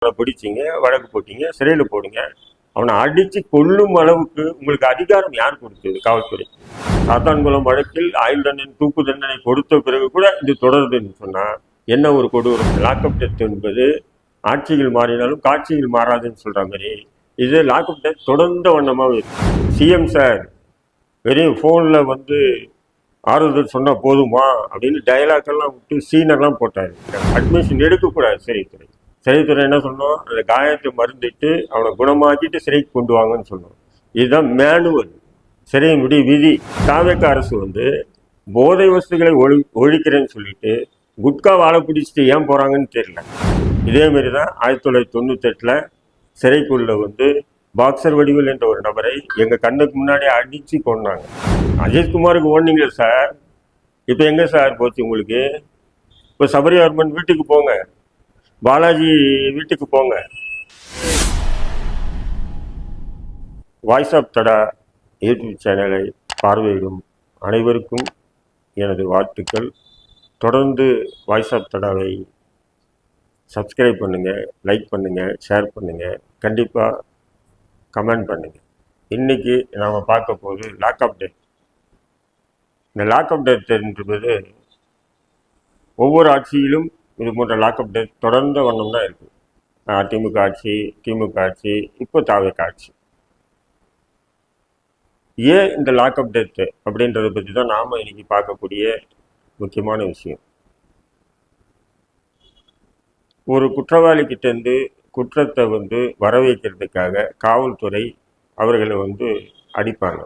பிடிச்சிங்க, வழக்கு போட்டீங்க, சிறையில் போடுங்க. அவனை அடித்து கொல்லும் அளவுக்கு உங்களுக்கு அதிகாரம் யார் கொடுத்தது? காவல்துறை. சாத்தான்குளம் வழக்கில் ஆயுள் தண்டனை, தூக்கு தண்டனை கொடுத்த பிறகு கூட இது தொடருதுன்னு சொன்னால் என்ன ஒரு கொடூரம்! லாக்அப் டெத் என்பது ஆட்சிகள் மாறினாலும் காட்சிகள் மாறாதுன்னு சொல்கிற மாதிரி இது லாக்அப் டெத் தொடர்ந்த வண்ணமாக இருக்கு. சிஎம் சார் வெறும் ஃபோனில் ஆறுதல் சொன்னால் போதுமா அப்படின்னு டைலாக்கெல்லாம் விட்டு சீனெல்லாம் போட்டார். அட்மிஷன் எடுக்கக்கூடாது சிறைத்துறை. சிறைத்துறை என்ன சொன்னோம்? அந்த காயத்தை மருந்துட்டு அவனை குணமாக்கிட்டு சிறைக்கு கொண்டு வாங்கன்னு சொன்னோம். இதுதான் மேனுவல், சிறையினுடைய விதி. தாவேக்க அரசு போதை வஸ்துகளை ஒழிக்கிறேன்னு சொல்லிட்டு குட்கா வாழை பிடிச்சிட்டு ஏன் போகிறாங்கன்னு தெரியல. இதேமாரி தான் 1998 சிறைக்குள்ள பாக்ஸர் வடிவில் என்ற ஒரு நபரை எங்கள் கண்ணுக்கு முன்னாடி அடித்து கொண்டாங்க. அஜித்குமாருக்கு ஓடுனீங்க சார், இப்போ எங்கே சார் போச்சு உங்களுக்கு? இப்போ சபரிவர்மன் வீட்டுக்கு போங்க, பாலாஜி வீட்டுக்கு போங்க. வாய்ஸ் ஆஃப் தடா யூடியூப் சேனலை பார்வையிடும் அனைவருக்கும் எனது வாழ்த்துக்கள். தொடர்ந்து வாய்ஸ் ஆஃப் தடாவை சப்ஸ்கிரைப் பண்ணுங்கள், லைக் பண்ணுங்கள், ஷேர் பண்ணுங்கள், கண்டிப்பாக கமெண்ட் பண்ணுங்கள். இன்றைக்கி நாம் பார்க்க போது லாக்அப் டெத். இந்த லாக்அப் டெத் என்பது ஒவ்வொரு ஆட்சியிலும் இது போன்ற லாக்அப் டெத் தொடர்ந்த வண்ணம் தான் இருக்குது. அதிமுக ஆட்சி, திமுக ஆட்சி, இப்போ தாவேக்க ஆட்சி. ஏன் இந்த லாக்அப் டெத்து அப்படின்றத பற்றி தான் நாம் இன்னைக்கு பார்க்கக்கூடிய முக்கியமான விஷயம். ஒரு குற்றவாளிக்கிட்டேருந்து குற்றத்தை வர வைக்கிறதுக்காக காவல்துறை அவர்களை அடிப்பாங்க.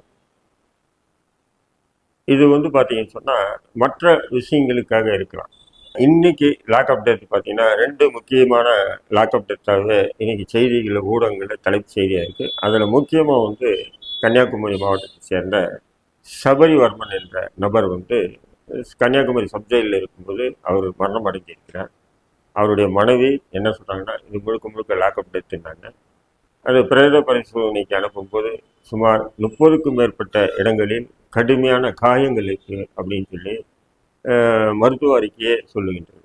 இது பார்த்தீங்கன்னு சொன்னால் மற்ற விஷயங்களுக்காக இருக்கலாம். இன்னைக்கு லாக்அப் டெத் பார்த்தீங்கன்னா 2 முக்கியமான லாக்அப் டெத்தாகவே இன்னைக்கு செய்திகளில், ஊடகங்களில் தலைப்பு செய்தியாக இருக்குது. அதில் முக்கியமாக கன்னியாகுமரி மாவட்டத்தை சேர்ந்த சபரிவர்மன் என்ற நபர் கன்னியாகுமரி சப்ஜெயிலில் இருக்கும்போது அவர் மரணம் அடைஞ்சிருக்கிறார். அவருடைய மனைவி என்ன சொல்கிறாங்கன்னா, இது முழுக்க முழுக்க லாக்அப் டெத்துன்னாங்க. அது பிரேத பரிசோதனைக்கு அனுப்பும்போது சுமார் 30க்கும் மேற்பட்ட இடங்களில் கடுமையான காயங்கள் இருக்குது அப்படின்னு சொல்லி மருத்துவ அறிக்கையே சொல்லுகின்றது.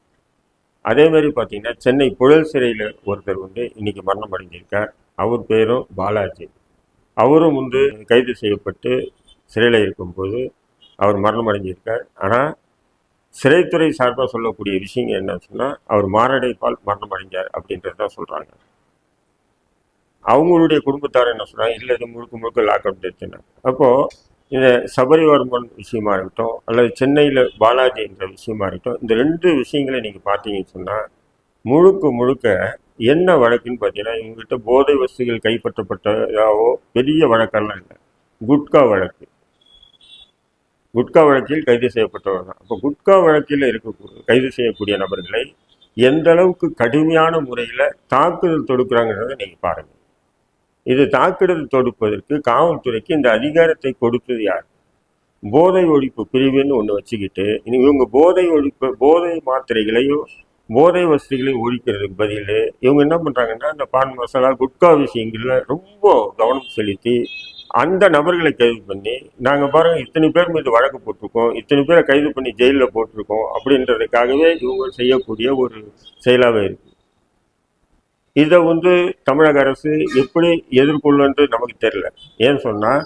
அதேமாதிரி பார்த்தீங்கன்னா சென்னை புழல் சிறையில் ஒருத்தர் இன்னைக்கு மரணம் அடைஞ்சிருக்கார். அவர் பேரும் பாலாஜி. அவரும் கைது செய்யப்பட்டு சிறையில் இருக்கும்போது அவர் மரணம் அடைஞ்சிருக்கார். ஆனால் சிறைத்துறை சார்பாக சொல்லக்கூடிய விஷயங்கள் என்னன்னு சொன்னால் அவர் மாரடைப்பால் மரணம் அடைஞ்சார் அப்படின்றது தான் சொல்கிறாங்க. அவங்களுடைய குடும்பத்தார் என்ன சொல்கிறாங்க, இல்லை இது முழுக்க முழுக்க லாக்அப் டெத்துன்னு. அப்போது இந்த சபரிவர்மன் விஷயமா இருக்கட்டும், அல்லது சென்னையில் பாலாஜி என்ற விஷயமா இருக்கட்டும், இந்த 2 விஷயங்களை நீங்கள் பார்த்தீங்கன்னு சொன்னால் முழுக்க முழுக்க என்ன வழக்குன்னு பார்த்தீங்கன்னா, இவங்ககிட்ட போதை வஸ்துகள் கைப்பற்றப்பட்டதாவோ பெரிய வழக்கெல்லாம் இல்லை. குட்கா வழக்கு. குட்கா வழக்கில் கைது செய்யப்பட்டவர் தான். அப்போ குட்கா வழக்கில் கைது செய்யக்கூடிய நபர்களை எந்த அளவுக்கு கடுமையான முறையில் தாக்குதல் தொடுக்கிறாங்கிறத நீங்கள் பாருங்கள். இது தாக்குதல் தொடுப்பதற்கு காவல்துறைக்கு இந்த அதிகாரத்தை கொடுத்தது யார்? போதை ஒழிப்பு பிரிவுன்னு ஒன்று வச்சுக்கிட்டு இவங்க போதை மாத்திரைகளையும் போதை வசதிகளையும் ஒழிக்கிறதுக்கு பதில் இவங்க என்ன பண்ணுறாங்கன்னா, இந்த பான் மசாலா குட்கா விஷயங்களில் ரொம்ப கவனம் செலுத்தி அந்த நபர்களை கைது பண்ணி, நாங்கள் பாருங்கள் இத்தனை பேர் மீது வழக்கு போட்டிருக்கோம், இத்தனை பேரை கைது பண்ணி ஜெயிலில் போட்டிருக்கோம் அப்படின்றதுக்காகவே இவங்க செய்யக்கூடிய ஒரு செயலாகவே இருக்குது. இதை தமிழக அரசு எப்படி எதிர்கொள்ளுன்றது நமக்கு தெரியல. ஏன்னு சொன்னால்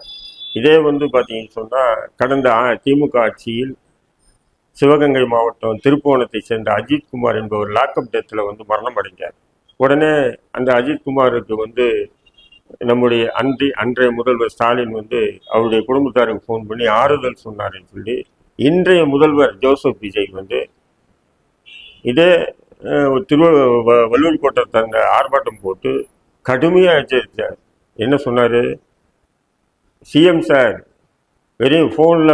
இதே பார்த்தீங்கன்னு சொன்னால் கடந்த திமுக ஆட்சியில் சிவகங்கை மாவட்டம் திருப்புவனத்தை சேர்ந்த அஜித்குமார் என்பவர் லாக்அப் டெத்தில் மரணம் அடைஞ்சார். உடனே அந்த அஜித்குமாருக்கு நம்முடைய அன்றைய முதல்வர் ஸ்டாலின் அவருடைய குடும்பத்தாருக்கு ஃபோன் பண்ணி ஆறுதல் சொன்னார்ன்னு சொல்லி இன்றைய முதல்வர் ஜோசப் விஜய் இதே வள்ளூர் கோட்டை தந்த ஆர்ப்பாட்டம் போட்டு கடுமையாக எச்சரித்தார். என்ன சொன்னார்? சிஎம் சார் வெறும் ஃபோனில்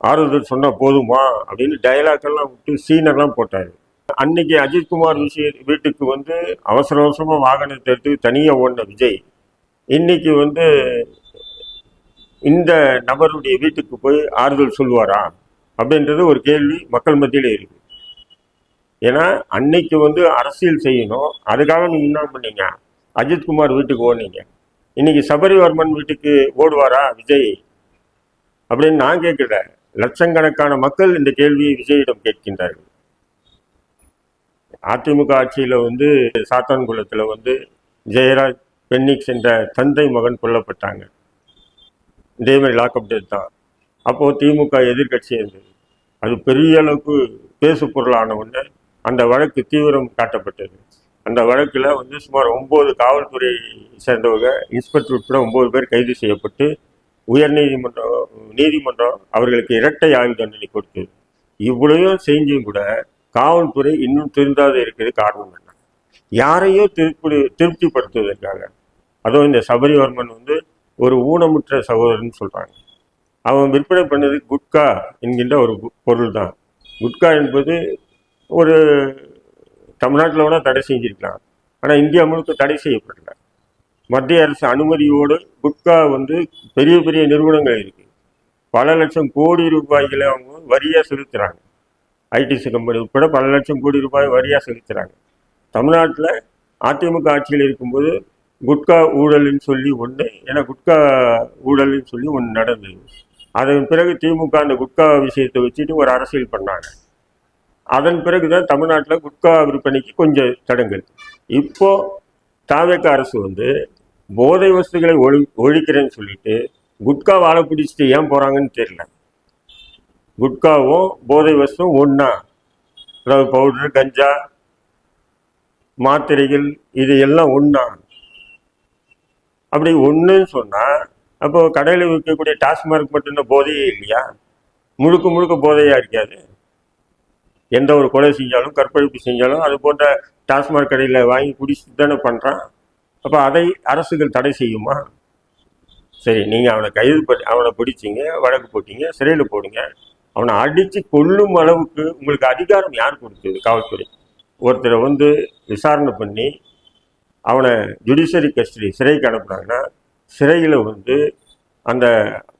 ஆறுதல் சொன்னால் போதுமா அப்படின்னு டைலாக்கெல்லாம் விட்டு சீனெல்லாம் போட்டார். அன்னைக்கு அஜித்குமார் வீட்டுக்கு அவசர அவசரமாக வாகனத்தை எடுத்து தனியாக ஓடின விஜய் இன்னைக்கு இந்த நபருடைய வீட்டுக்கு போய் ஆறுதல் சொல்லுவாரா அப்படின்றது ஒரு கேள்வி மக்கள் மத்தியில் இருக்குது. ஏன்னா அன்னைக்கு அரசியல் செய்யணும், அதுக்காக நீங்கள் என்ன பண்ணீங்க? அஜித்குமார் வீட்டுக்கு ஓடினீங்க. இன்னைக்கு சபரிவர்மன் வீட்டுக்கு ஓடுவாரா விஜய் அப்படின்னு நான் கேட்கல, லட்சக்கணக்கான மக்கள் இந்த கேள்வியை விஜயிடம் கேட்கின்றார்கள். அதிமுக ஆட்சியில் வந்து சாத்தான்குளத்தில் வந்து ஜெயராஜ் பென்னிக்ஸ் என்ற தந்தை மகன் கொல்லப்பட்டாங்க. இதே மாதிரி லாக்அப் டெத் தான். அப்போது திமுக எதிர்கட்சி இருந்தது. அது பெரிய அளவுக்கு பேசு பொருளான உடனே அந்த வழக்கு தீவிரம் காட்டப்பட்டது. அந்த வழக்கில் வந்து சுமார் 9 காவல்துறை சேர்ந்தவங்க, இன்ஸ்பெக்டர் உட்பட 9 பேர் கைது செய்யப்பட்டு நீதிமன்றம் அவர்களுக்கு இரட்டை ஆயுள் தண்டனை கொடுத்தது. இவ்வளவையும் செஞ்சும் கூட காவல்துறை இன்னும் திருந்தாத இருக்கிறது காரணம் என்ன? யாரையோ திருப்திப்படுத்துவதற்காக. அதுவும் இந்த சபரிவர்மன் வந்து ஒரு ஊனமுற்ற சகோதரன் சொல்றாங்க. அவன் விற்பனை பண்ணது குட்கா என்கின்ற ஒரு பொருள் தான். குட்கா என்பது ஒரு தமிழ்நாட்டில் கூட தடை செஞ்சிருக்கலாம். ஆனால் இந்தியா முழுக்க தடை செய்யப்படல. மத்திய அரசு அனுமதியோடு குட்கா வந்து பெரிய பெரிய நிறுவனங்கள் இருக்கு. பல லட்சம் கோடி ரூபாய்களை அவங்க வரியா செலுத்துறாங்க. ஐடிசி கம்பெனி உட்பட பல லட்சம் கோடி ரூபாய் வரியா செலுத்துறாங்க. தமிழ்நாட்டில் அதிமுக ஆட்சியில் இருக்கும்போது குட்கா ஊழல்னு சொல்லி ஒன்று, ஏன்னா குட்கா ஊழல்னு சொல்லி ஒன்று நடந்தது. அதன் பிறகு திமுக அந்த குட்கா விஷயத்தை வச்சுட்டு ஒரு அரசியல் பண்ணாங்க. அதன் பிறகுதான் தமிழ்நாட்டில் குட்கா விற்பனைக்கு கொஞ்சம் தடங்கள். இப்போ தாவேக அரசு வந்து போதை வஸ்துகளை ஒழிக்கிறேன்னு சொல்லிட்டு குட்கா வாழை பிடிச்சிட்டு ஏன் போறாங்கன்னு தெரியல. குட்காவும் போதை வஸ்தும் ஒன்னா, அதாவது பவுடர், கஞ்சா, மாத்திரைகள், இது எல்லாம் ஒன்னா. அப்படி ஒன்றுன்னு சொன்னா அப்போ கடையில் விற்கக்கூடிய டாஸ்மார்க் மட்டும்தான் போதையே இல்லையா? முழுக்க முழுக்க போதையா இருக்காது. எந்த ஒரு கொலை செஞ்சாலும் கற்பழிப்பு செஞ்சாலும் அது போன்ற டாஸ்மாக் கடையில் வாங்கி குடிச்சுட்டு தானே பண்ணுறான். அப்போ அதை அரசுகள் தடை செய்யுமா? சரி, நீங்கள் அவனை கைது பண்ணி அவனை பிடிச்சிங்க, வழக்கு போட்டீங்க, சிறையில் போடுங்க. அவனை அடித்து கொல்லும் அளவுக்கு உங்களுக்கு அதிகாரம் யார் கொடுத்தது? காவல்துறை. ஒருத்தரை வந்து விசாரணை பண்ணி அவனை ஜுடிஷியரி கஸ்டடி சிறைக்கு அனுப்புனாங்கன்னா சிறையில் வந்து அந்த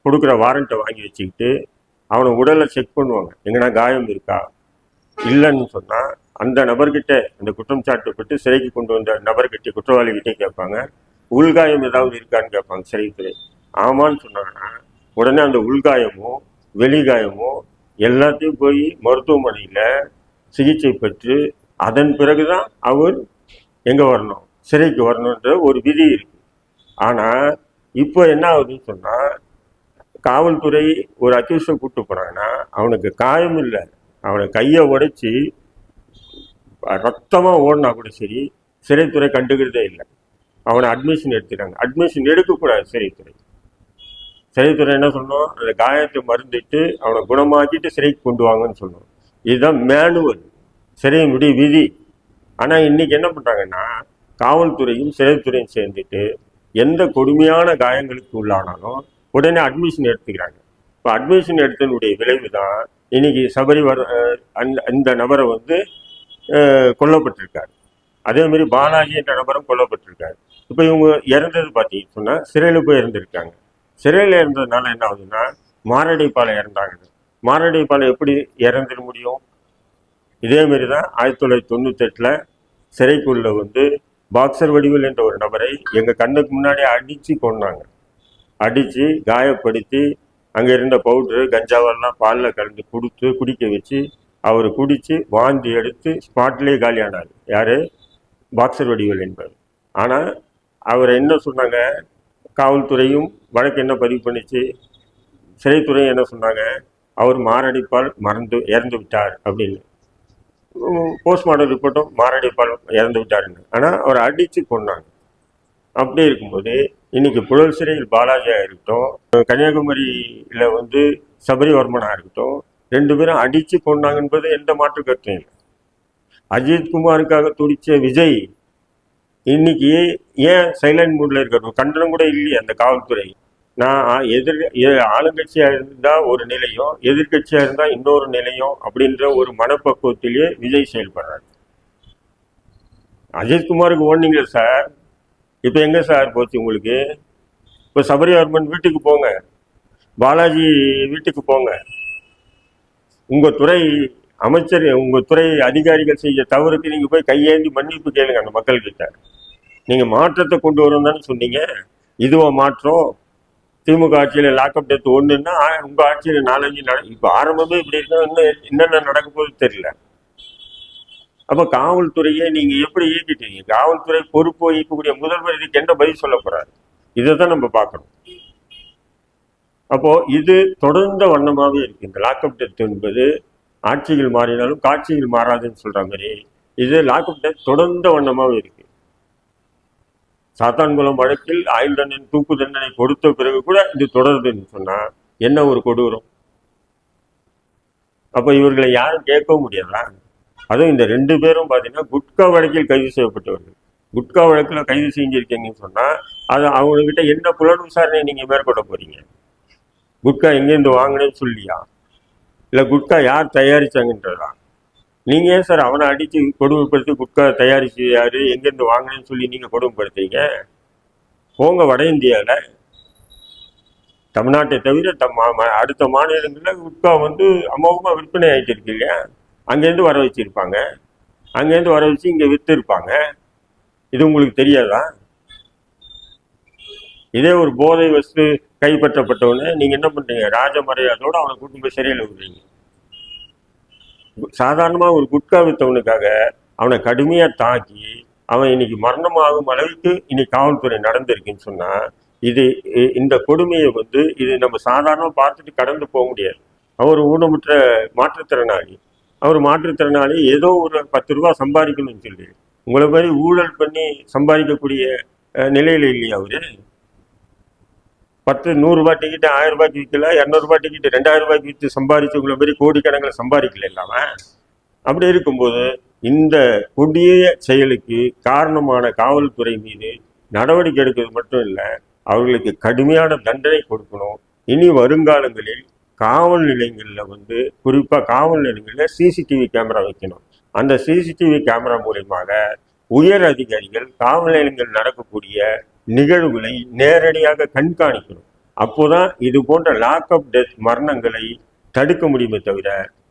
கொடுக்குற வாரண்ட்டை வாங்கி வச்சுக்கிட்டு அவனை உடலை செக் பண்ணுவாங்க. எங்கன்னா காயம் இருக்கா? இல்லைன்னு சொன்னால் அந்த நபர்கிட்ட, அந்த குற்றம் சாட்டப்பட்டு சிறைக்கு கொண்டு வந்த நபர்கிட்ட, குற்றவாளிகிட்டே கேட்பாங்க, உள்காயம் ஏதாவது இருக்கான்னு கேட்பாங்க சிறைத்துறை. ஆமான்னு சொன்னாங்கன்னா உடனே அந்த உள்காயமோ வெளிகாயமோ எல்லாத்தையும் போய் மருத்துவமனையில் சிகிச்சை பெற்று அதன் பிறகுதான் அவர் எங்கே வரணும், சிறைக்கு வரணுன்ற ஒரு விதி இருக்கு. ஆனால் இப்போ என்ன ஆகுதுன்னு சொன்னால் காவல்துறை ஒரு அக்யூஸை கூப்பிட்டு போனாங்கன்னா அவனுக்கு காயம் இல்லை, அவனை கையை உடைச்சி ரத்தமாக ஓடினா கூட சரி, சிறைத்துறை கண்டுக்கிறதே இல்லை. அவனை அட்மிஷன் எடுத்துட்டாங்க. அட்மிஷன் எடுக்கக்கூடாது சிறைத்துறை. சிறைத்துறை என்ன சொல்லணும்? அந்த காயத்தை மருந்துட்டு அவனை குணமாக்கிட்டு சிறைக்கு கொண்டு வாங்கன்னு சொல்லணும். இதுதான் மேனுவல், சிறையினுடைய விதி. ஆனால் இன்னைக்கு என்ன பண்ணுறாங்கன்னா காவல்துறையும் சிறைத்துறையும் சேர்ந்துட்டு எந்த கொடுமையான காயங்களுக்கு உள்ளானாலும் உடனே அட்மிஷன் எடுத்துக்கிறாங்க. இப்போ அட்மிஷன் எடுத்தனுடைய விளைவு தான் இன்னைக்கு அந்த நபரை வந்து கொல்லப்பட்டிருக்காரு. அதே மாதிரி பாலாஜி என்ற நபரும் கொல்லப்பட்டிருக்காரு. இப்போ இவங்க இறந்தது பார்த்தீங்கன்னு சொன்னால் சிறையில் போய் இறந்துருக்காங்க. சிறையில் இறந்ததுனால என்ன ஆகுதுன்னா மாரடைப்பால் இறந்தாங்க. மாரடைப்பால் எப்படி இறந்துட முடியும்? இதே மாதிரி தான் 1998 சிறைக்குள்ள வந்து பாக்ஸர் வடிவில் என்ற ஒரு நபரை எங்கள் கண்ணுக்கு முன்னாடி அடித்து கொண்டாங்க. அடித்து காயப்படுத்தி அங்கே இருந்த பவுட்ரு கஞ்சாவெல்லாம் பாலில் கலந்து கொடுத்து குடிக்க வச்சு அவர் குடித்து வாந்தி எடுத்து ஸ்பாட்லேயே காலியானார். யார்? பாக்ஸர் வடிவேல் என்பவர். ஆனால் அவர் என்ன சொன்னாங்க, காவல்துறையும் வழக்கு என்ன பதிவு பண்ணிச்சு, சிறைத்துறையும் என்ன சொன்னாங்க, அவர் மாரடைப்பால் இறந்து விட்டார் அப்படின்னு. போஸ்ட்மார்ட்டம் ரிப்போர்ட்டும் மாரடைப்பால் இறந்து விட்டாருன்னு. ஆனால் அவரை அடித்து கொண்டாங்க. அப்படி இருக்கும்போது இன்னைக்கு புழல் சிறையில் பாலாஜியாக இருக்கட்டும், கன்னியாகுமரியில் வந்து சபரிவர்மனாக இருக்கட்டும், 2 பேரும் அடித்து கொண்டாங்க என்பது எந்த மாற்று கருத்தும் இல்லை. அஜித்குமாருக்காக துடிச்ச விஜய் இன்னைக்கு ஏன் சைலண்ட் மூட்ல இருக்கட்டும்? கண்டனம் கூட இல்லையே அந்த காவல்துறை. நான் ஆளுங்கட்சியாக இருந்தால் ஒரு நிலையும் எதிர்கட்சியாக இருந்தால் இன்னொரு நிலையும் அப்படின்ற ஒரு மனப்பக்குவத்திலேயே விஜய் செயல்படுறாரு. அஜித்குமாருக்கு ஓடுனீங்க சார், இப்போ எங்கே சார் போச்சு உங்களுக்கு? இப்போ சபரிவர்மன் வீட்டுக்கு போங்க, பாலாஜி வீட்டுக்கு போங்க. உங்கள் துறை அமைச்சர், உங்கள் துறை அதிகாரிகள் செய்ய தவறுக்கு நீங்கள் போய் கையேந்தி மன்னிப்பு கேளுங்க அந்த மக்கள்கிட்ட. நீங்கள் மாற்றத்தை கொண்டு வரும் தானே சொன்னீங்க. இதுவோ மாற்றம்? திமுக ஆட்சியில் லாக்அப் டெத் ஒன்றுன்னா உங்கள் ஆட்சியில் 4-5 இப்போ ஆரம்பமே இப்படி இருக்கா? இன்னும் என்னென்ன நடக்க போகுது தெரியல. அப்போ காவல்துறையை நீங்க எப்படி இயக்கிட்டீங்க? காவல்துறை பொறுப்பு வகிக்கக்கூடிய முதல்வர் இதுக்கு என்ன பதில் சொல்ல போறாரு? இதை தான் நம்ம பார்க்கணும். அப்போ இது தொடர்ந்த வண்ணமாகவே இருக்கு. இந்த லாக்அப் டெத் என்பது ஆட்சிகள் மாறினாலும் காட்சிகள் மாறாதுன்னு சொல்ற மாதிரி இது லாக்அப் டெத் தொடர்ந்த வண்ணமாகவே இருக்கு. சாத்தான்குளம் வழக்கில் ஆயுள் தண்டனை, தூக்கு தண்டனை கொடுத்த பிறகு கூட இது தொடருதுன்னு சொன்னா என்ன ஒரு கொடூரம்! அப்ப இவர்களை யாரும் கேட்கவும் முடியாதா? அதுவும் இந்த 2 பேரும் பார்த்தீங்கன்னா குட்கா வழக்கில் கைது செய்யப்பட்டவர்கள். குட்கா வழக்கில் கைது செஞ்சிருக்கீங்கன்னு சொன்னா அது அவங்ககிட்ட என்ன புலன் விசாரணை நீங்க மேற்கொள்ள போறீங்க? குட்கா எங்கேருந்து வாங்கினேன்னு சொல்லியா, இல்லை குட்கா யார் தயாரிச்சாங்கன்றதா? நீங்க ஏன் சார் அவனை அடிச்சு கொடுமைப்படுத்தி குட்கா தயாரிச்சு யாரு எங்கேருந்து வாங்கினேன்னு சொல்லி நீங்க கொடுமைப்படுத்துறீங்க? போங்க வட இந்தியாவில், தமிழ்நாட்டை தவிர அடுத்த மாநிலங்களில் குட்கா அமோகமா விற்பனை ஆகிட்டு இருக்கு இல்லையா? அங்கேருந்து வர வச்சிருப்பாங்க, அங்கேருந்து வர வச்சு இங்கே விற்று இருப்பாங்க. இது உங்களுக்கு தெரியாதா? இதே ஒரு போதை வஸ்து கைப்பற்றப்பட்டவொடனே நீங்க என்ன பண்றீங்க? ராஜமரியாதையோட அவனை கூட்டு போய் சிறையில் விடுறீங்க. சாதாரணமா ஒரு குட்கா வித்தவனுக்காக அவனை கடுமையா தாக்கி அவன் இன்னைக்கு மரணமாகும் அளவுக்கு இன்னைக்கு காவல்துறை நடந்திருக்குன்னு சொன்னா இது இந்த கொடுமையை இது நம்ம சாதாரணமா பார்த்துட்டு கடந்து போக முடியாது. அவர் ஊனமுற்ற மாற்றுத்திறனாளி, அவர் மாற்றுத்திறனாளி ஏதோ ஒரு 10 ரூபா சம்பாதிக்கணும்னு சொல்லி உங்களை மாதிரி ஊழல் பண்ணி சம்பாதிக்கக்கூடிய நிலையில இல்லையா அவரு? 100 ரூபாய் டிக்கெட்டு 1000 ரூபாய்க்கு விற்கல, 200 ரூபாய் டிக்கெட்டு 2000 ரூபாய்க்கு விற்று சம்பாதிச்சவங்களை மாதிரி கோடிக்கணக்கில் சம்பாதிக்கல இல்லாம. அப்படி இருக்கும்போது இந்த கொடிய செயலுக்கு காரணமான காவல்துறை மீது நடவடிக்கை எடுக்கிறது மட்டும் இல்லை, அவர்களுக்கு கடுமையான தண்டனை கொடுக்கணும். இனி வருங்காலங்களில் காவல் நிலையங்களில் குறிப்பாக காவல் நிலையங்களில் சிசிடிவி கேமரா வைக்கணும். அந்த சிசிடிவி கேமரா மூலமாக உயர் அதிகாரிகள் காவல் நிலையங்கள் நடக்கக்கூடிய நிகழ்வுகளை நேரடியாக கண்காணிக்கணும். அப்போதான் இது போன்ற லாக்அப் டெத் மரணங்களை தடுக்க முடியுமே தவிர,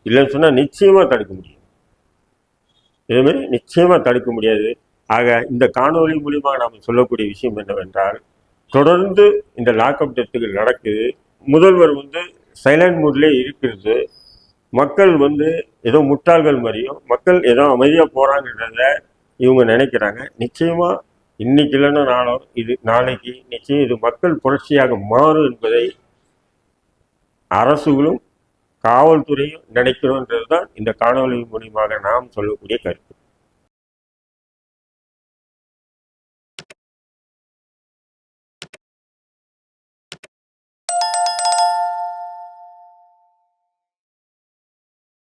இல்லைன்னு சொன்னா நிச்சயமா தடுக்க முடியும். இதே மாதிரி நிச்சயமா தடுக்க முடியாது. ஆக இந்த காணொலி மூலியமா நாம் சொல்லக்கூடிய விஷயம் என்னவென்றால், தொடர்ந்து இந்த லாக்அப் டெத்துகள் நடக்குது. முதல்வர் சைலண்ட் மூட்லேயே இருக்கிறது. மக்கள் ஏதோ முட்டாள்கள் மாதிரியும் மக்கள் ஏதோ அமைதியா போறாங்கன்றத இவங்க நினைக்கிறாங்க. நிச்சயமா இன்னைக்கு இல்லைன்னா நாளைக்கு நிச்சயம் இது மக்கள் புரட்சியாக மாறும் என்பதை அரசுகளும் காவல்துறையும் நினைக்கணும்ன்றது தான் இந்த காணொலி மூலியமாக நாம் சொல்லக்கூடிய கருத்து.